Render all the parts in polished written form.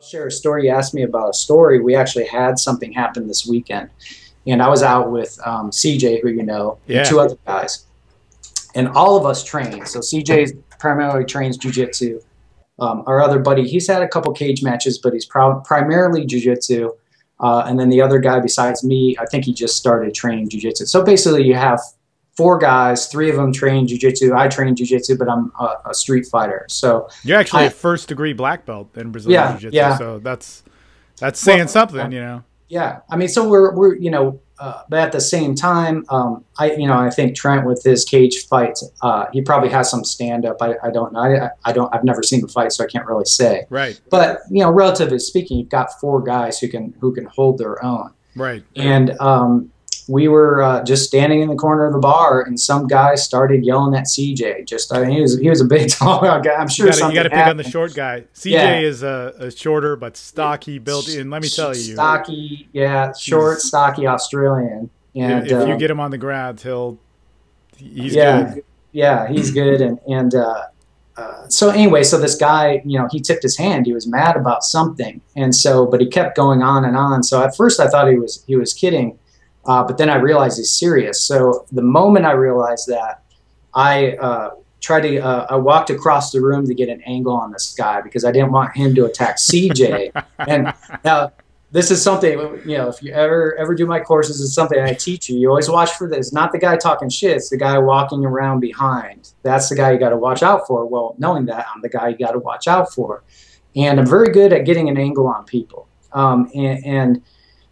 Share a story. You asked me about a story. We actually had something happen this weekend, and I was out with CJ, who you know, and Yeah. two other guys, and all of us train. So CJ primarily trains jiu-jitsu. Our other buddy, he's had a couple cage matches, but he's primarily jiu-jitsu. And then the other guy besides me, I think he just started training jiu-jitsu. So basically you have four guys, three of them train jiu-jitsu. I train jiu-jitsu, but I'm a street fighter. So You're actually a first degree black belt in Brazilian yeah, Jiu-Jitsu, yeah. so that's saying something, you know. Yeah, I mean, so we're you know, but at the same time, I think Trent with his cage fights, he probably has some stand up. I don't know. I've never seen the fight, so I can't really say. Right. But you know, relatively speaking, you've got four guys who can hold their own. Right. And we were just standing in the corner of the bar, and some guy started yelling at CJ. Just, I mean, he was a big tall guy. I'm sure you something got to pick on the short guy. CJ yeah. is a shorter but stocky built in. Let me tell you, stocky, yeah, short, stocky Australian. And if you get him on the ground, he's yeah, good. Yeah, he's good. So anyway, so this guy, you know, he tipped his hand. He was mad about something, and so, but he kept going on and on. So at first I thought he was kidding. But then I realized he's serious. So the moment I realized that, I I walked across the room to get an angle on this guy because I didn't want him to attack CJ. And now this is something, you know, if you ever do my courses, it's something I teach you. You always watch for this. Not the guy talking shit. It's the guy walking around behind. That's the guy you got to watch out for. Well, knowing that, I'm the guy you got to watch out for. And I'm very good at getting an angle on people.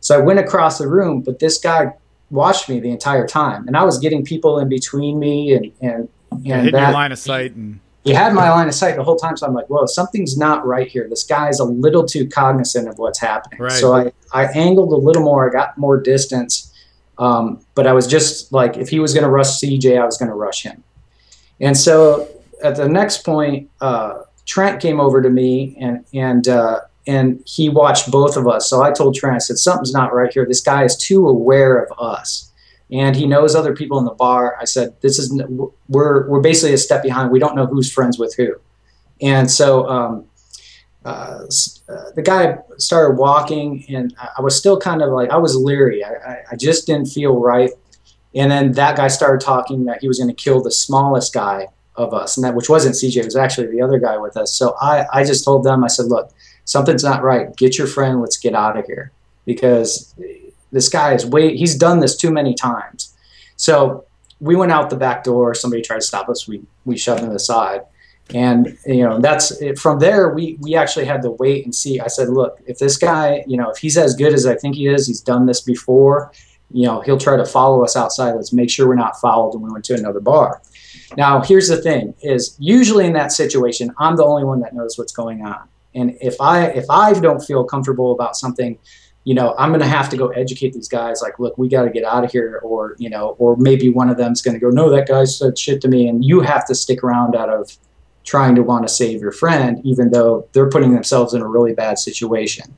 So I went across the room, but this guy watched me the entire time, and I was getting people in between me, and hitting your line of sight, and he had my line of sight the whole time. So I'm like, whoa, something's not right here. This guy's a little too cognizant of what's happening. Right. So I angled a little more. I got more distance, but I was just like, if he was going to rush CJ, I was going to rush him. And so at the next point, Trent came over to me, and he watched both of us. So I told Trent, I said, something's not right here. This guy is too aware of us, and he knows other people in the bar. I said, we're basically a step behind. We don't know who's friends with who. And so the guy started walking, and I was still kind of like, I was leery. I just didn't feel right. And then that guy started talking that he was going to kill the smallest guy of us, and which wasn't CJ, it was actually the other guy with us. So I just told them, I said, look, something's not right. Get your friend. Let's get out of here, because this guy he's done this too many times. So we went out the back door. Somebody tried to stop us. We shoved him aside. And, you know, that's it. From there, we actually had to wait and see. I said, look, if this guy, you know, if he's as good as I think he is, he's done this before, you know, he'll try to follow us outside. Let's make sure we're not followed. And we went to another bar. Now, here's the thing is, usually in that situation, I'm the only one that knows what's going on. And if I don't feel comfortable about something, you know, I'm going to have to go educate these guys. Like, look, we got to get out of here. Or, you know, or maybe one of them's going to go, no, that guy said shit to me. And you have to stick around out of trying to want to save your friend, even though they're putting themselves in a really bad situation.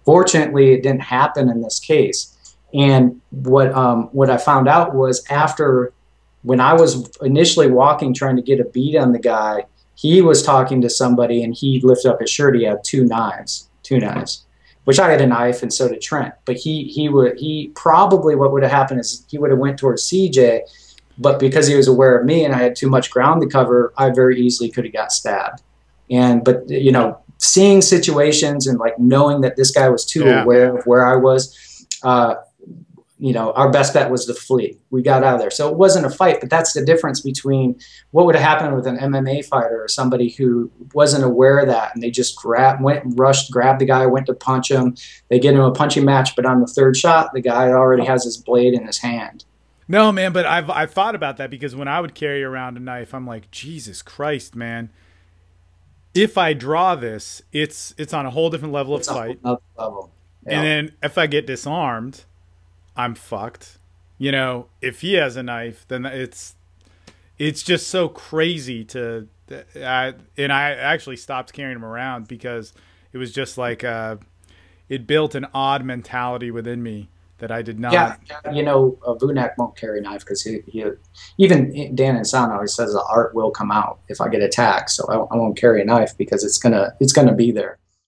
Fortunately, it didn't happen in this case. And what I found out was, after, when I was initially walking, trying to get a beat on the guy, he was talking to somebody, and he lifted up his shirt. He had two knives, which I had a knife, and so did Trent. But he probably, what would have happened is he would have went towards CJ, but because he was aware of me and I had too much ground to cover, I very easily could have got stabbed. But you know, seeing situations and like knowing that this guy was too aware of where I was, you know, our best bet was to flee. We got out of there. So it wasn't a fight, but that's the difference between what would have happened with an MMA fighter or somebody who wasn't aware of that, and they just grabbed the guy, went to punch him. They get him a punching match, but on the third shot, the guy already has his blade in his hand. No, man, but I've thought about that, because when I would carry around a knife, I'm like, Jesus Christ, man. If I draw this, it's on a whole different level of fight. Another level. Yeah. And then if I get disarmed, I'm fucked. You know, if he has a knife, then it's just so crazy to, and I actually stopped carrying him around, because it was just like, it built an odd mentality within me that I did not. Yeah, you know, Vunak won't carry a knife because he even Dan Insano always says the art will come out if I get attacked. So I won't carry a knife because it's gonna be there.